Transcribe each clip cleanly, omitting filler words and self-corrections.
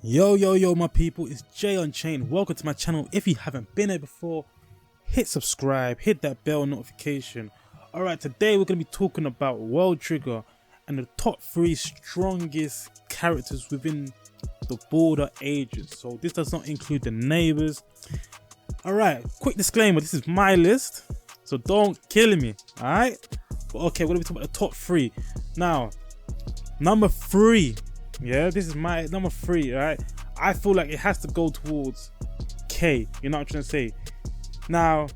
Yo my people, it's Jayunchained. Welcome to my channel. If you haven't been here before, hit subscribe, hit that bell notification. Alright, today we're going to be talking about World Trigger and the top 3 strongest characters within the border ages. So this does not include the neighbors. Alright, quick disclaimer, this is my list, so don't kill me, alright? But okay, we're going to be talking about the top 3. Now, number 3. Yeah, this is my number 3, right? I feel like it has to go towards K, you know what I'm trying to say? Now,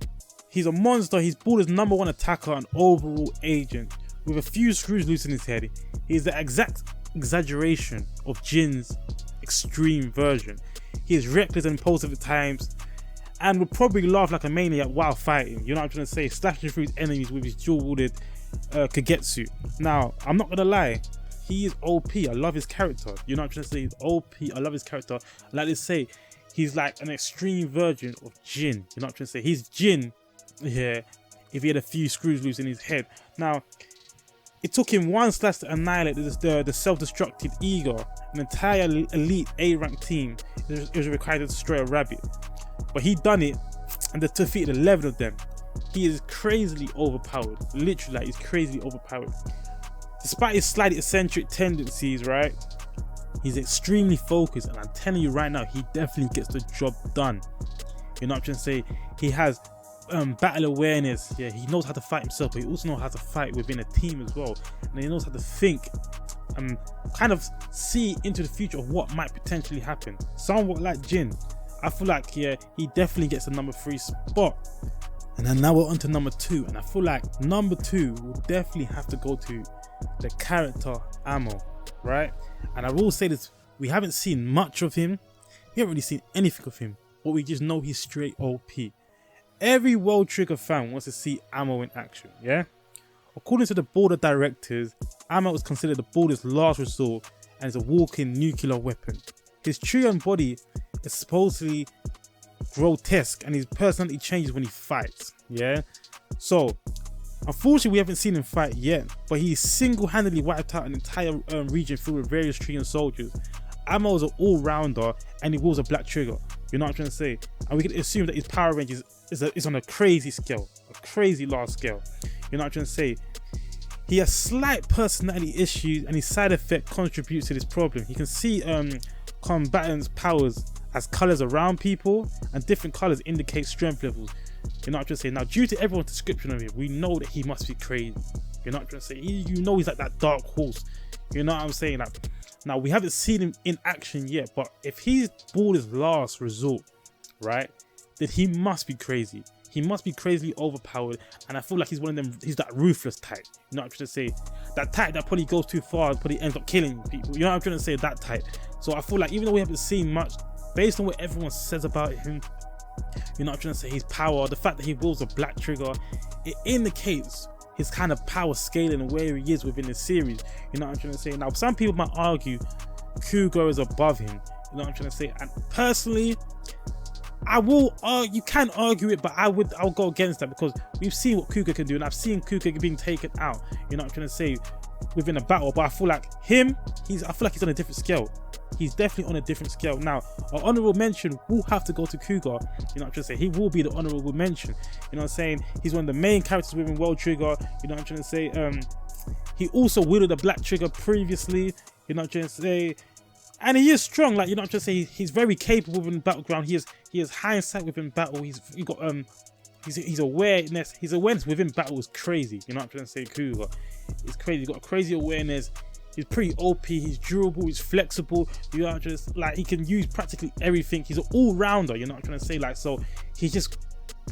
he's a monster, he's Border's #1 attacker and overall agent. With a few screws loose in his head, he's the exact exaggeration of Jin's extreme version. He is reckless and impulsive at times, and would probably laugh like a maniac while fighting, you know what I'm trying to say? Slashing through his enemies with his dual-wielded Kagetsu. Now, I'm not gonna lie, he is OP. I love his character. You know what I'm trying to say? He's OP. I love his character. Like they say, he's like an extreme version of Jin. You know what I'm trying to say? He's Jin, yeah, if he had a few screws loose in his head. Now, it took him one slash to annihilate the self-destructive ego. An entire elite A-rank team. It was required to destroy a rabbit. But he done it and they defeated 11 of them. He is crazily overpowered. Literally, like, he's crazily overpowered. Despite his slightly eccentric tendencies, right, he's extremely focused, and I'm telling you right now, he definitely gets the job done. You know what I'm trying to say? He has battle awareness. Yeah, he knows how to fight himself, but he also knows how to fight within a team as well, and he knows how to think and kind of see into the future of what might potentially happen. Somewhat like Jin. I feel like, yeah, he definitely gets the number 3 spot. And then now we're on to number 2, and I feel like number 2 will definitely have to go to the character Ammo, right? And I will say this, we haven't seen much of him, we haven't really seen anything of him, but we just know he's straight OP. Every World Trigger fan wants to see Ammo in action, yeah? According to the border directors, Ammo is considered the border's last resort and is a walking nuclear weapon. His Trion body is supposedly grotesque and his personality changes when he fights, yeah? So unfortunately, we haven't seen him fight yet, but he single-handedly wiped out an entire region filled with various Trion soldiers. Ammo is an all-rounder, and he wields a black trigger. You know what I'm trying to say? And we can assume that his power range is on a crazy scale, a crazy large scale. You know what I'm trying to say? He has slight personality issues, and his side effect contributes to this problem. He can see combatants' powers as colors around people, and different colors indicate strength levels. You know what I'm trying to say? Now, due to everyone's description of him, we know that he must be crazy. You know what I'm trying to say? You know he's like that dark horse. You know what I'm saying? Like, now, we haven't seen him in action yet, but if he's Border's last resort, right, then he must be crazy. He must be crazily overpowered, and I feel like he's one of them, he's that ruthless type. You know what I'm trying to say? That type that probably goes too far and probably ends up killing people. You know what I'm trying to say? That type. So I feel like even though we haven't seen much, based on what everyone says about him, you know what I'm trying to say, his power, the fact that he wields a black trigger, it indicates his kind of power scaling and where he is within the series. You know what I'm trying to say? Now, some people might argue Cougar is above him. You know what I'm trying to say? And personally, you can argue it, but I'll go against that, because we've seen what Cougar can do, and I've seen Cougar being taken out, you know what I'm trying to say, within a battle. But I feel like I feel like he's on a different scale. He's definitely on a different scale. Now, an honorable mention will have to go to Cougar. You know what I'm trying to say? He will be the honorable mention. You know what I'm saying? He's one of the main characters within World Trigger. You know what I'm trying to say? He also wielded a black trigger previously. You know what I'm trying to say? And he is strong. Like, you know what I'm trying to say? He's very capable within Battleground. He has hindsight within battle. He's got his awareness. His awareness within battle is crazy. You know what I'm trying to say? Cougar, it's crazy. He's got a crazy awareness. He's pretty OP, he's durable, he's flexible, you know, just like he can use practically everything. He's an all-rounder, you know what I'm trying to say? Like, so he's just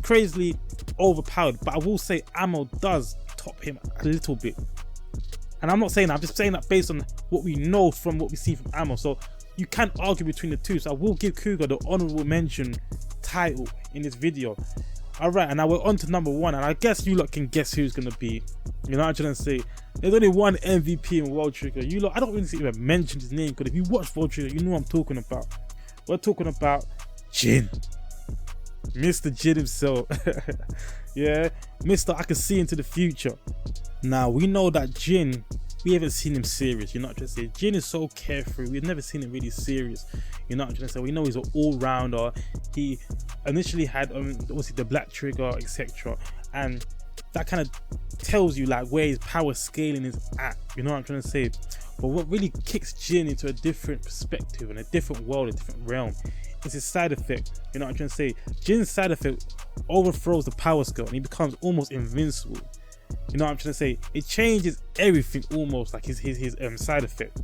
crazily overpowered. But I will say Ammo does top him a little bit. And I'm not saying that, I'm just saying that based on what we know from what we see from Ammo. So you can argue between the two. So I will give Cougar the honorable mention title in this video. Alright, and now we're on to number 1, and I guess you lot can guess who's gonna be. You know what I'm trying to say? There's only one MVP in World Trigger. You lot, I don't really even mention his name, because if you watch World Trigger, you know what I'm talking about. We're talking about Jin. Mr. Jin himself. Yeah, Mr. I can see into the future. Now, we know that Jin, we haven't seen him serious. You're not just saying Jin is so carefree. We've never seen him really serious. You're not just saying we know he's an all-rounder. He initially had obviously the black trigger, etc., and that kind of tells you like where his power scaling is at. You know what I'm trying to say? But what really kicks Jin into a different perspective and a different world, a different realm, is his side effect. You know what I'm trying to say? Jin's side effect overthrows the power scale and he becomes almost invincible. You know what I'm trying to say? It changes everything almost, like his side effect.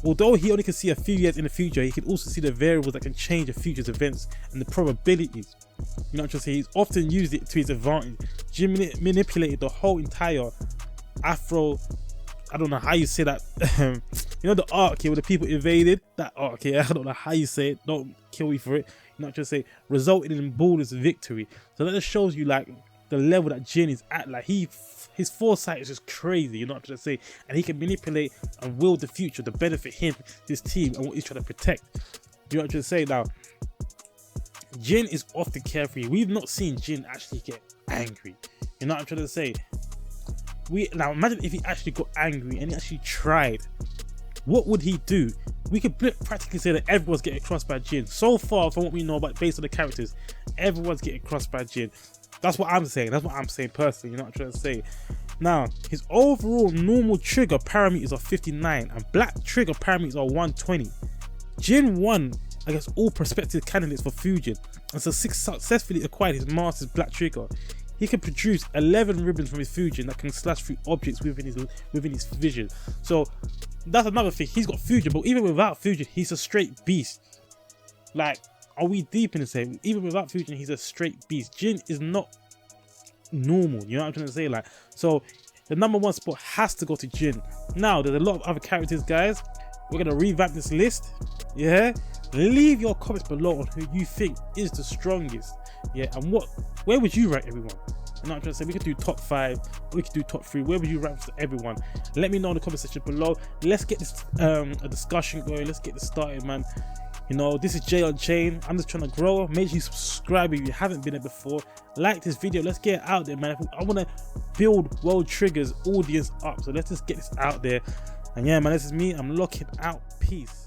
Although he only can see a few years in the future, he can also see the variables that can change the future's events and the probabilities. You know what I'm trying to say? He's often used it to his advantage. Jin manipulated the whole entire Afro, I don't know how you say that, you know the arc here where the people invaded? That arc here, I don't know how you say it, don't kill me for it. You know what I'm trying to say? Resulted in Balder's victory. So that just shows you like the level that Jin is at. Like his foresight is just crazy, you know what I'm trying to say? And he can manipulate and will the future to benefit him, his team, and what he's trying to protect. You know what I'm trying to say? Now, Jin is often carefree. We've not seen Jin actually get angry. You know what I'm trying to say? Now imagine if he actually got angry and he actually tried. What would he do? We could practically say that everyone's getting crossed by Jin. So far from what we know about based on the characters, everyone's getting crossed by Jin. That's what I'm saying. That's what I'm saying personally. You know what I'm trying to say? Now, his overall normal trigger parameters are 59 and black trigger parameters are 120. Jin won against all prospective candidates for fusion and so successfully acquired his master's black trigger. He can produce 11 ribbons from his fusion that can slash through objects within his vision. So that's another thing. He's got fusion, but even without fusion, he's a straight beast. Like, are we deep in the same? Even without fusion, he's a straight beast. Jin is not normal. You know what I'm trying to say? Like, so the #1 spot has to go to Jin. Now, there's a lot of other characters, guys. We're gonna revamp this list. Yeah. Leave your comments below on who you think is the strongest. Yeah, and where would you rank everyone? You know what I'm trying to say? We could do top 5, or we could do top 3. Where would you rank for everyone? Let me know in the comment section below. Let's get this a discussion going. Let's get this started, man. You know, this is Jayunchained. I'm just trying to grow. Make sure you subscribe if you haven't been there before. Like this video. Let's get it out there, man. I want to build World Trigger's audience up. So let's just get this out there. And yeah, man, this is me. I'm locking out. Peace.